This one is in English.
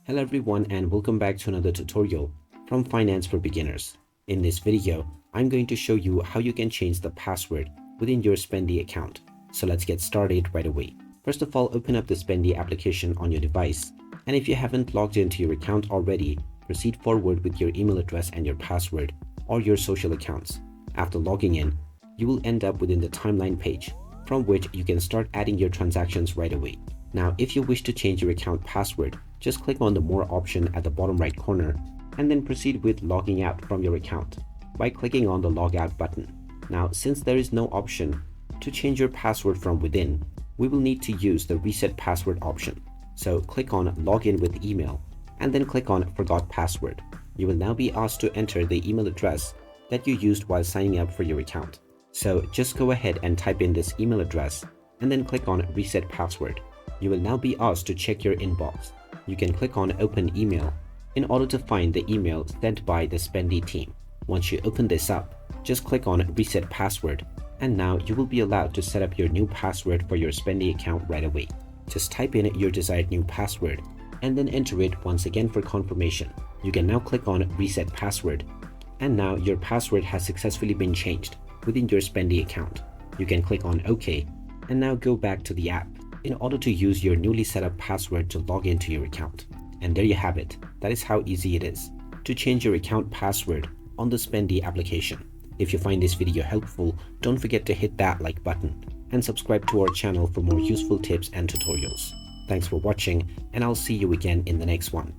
Hello everyone and welcome back to another tutorial from Finance for Beginners. In this video, I'm going to show you how you can change the password within your Spendee account. So let's get started right away. First of all, open up the Spendee application on your device. And if you haven't logged into your account already, proceed forward with your email address and your password or your social accounts. After logging in, you will end up within the timeline page from which you can start adding your transactions right away. Now, if you wish to change your account password, just click on the More option at the bottom right corner and then proceed with logging out from your account by clicking on the Log Out button. Now, since there is no option to change your password from within, we will need to use the Reset Password option. So click on Login with Email and then click on Forgot Password. You will now be asked to enter the email address that you used while signing up for your account. So just go ahead and type in this email address and then click on Reset Password. You will now be asked to check your inbox. You can click on Open Email in order to find the email sent by the Spendee team. Once you open this up, just click on Reset Password, and now you will be allowed to set up your new password for your Spendee account right away. Just type in your desired new password and then enter it once again for confirmation. You can now click on Reset Password, and now your password has successfully been changed within your Spendee account. You can click on OK and now go back to the app in order to use your newly set up password to log into your account. And there you have it. That is how easy it is to change your account password on the Spendee application. If you find this video helpful, don't forget to hit that like button and subscribe to our channel for more useful tips and tutorials. Thanks for watching, and I'll see you again in the next one.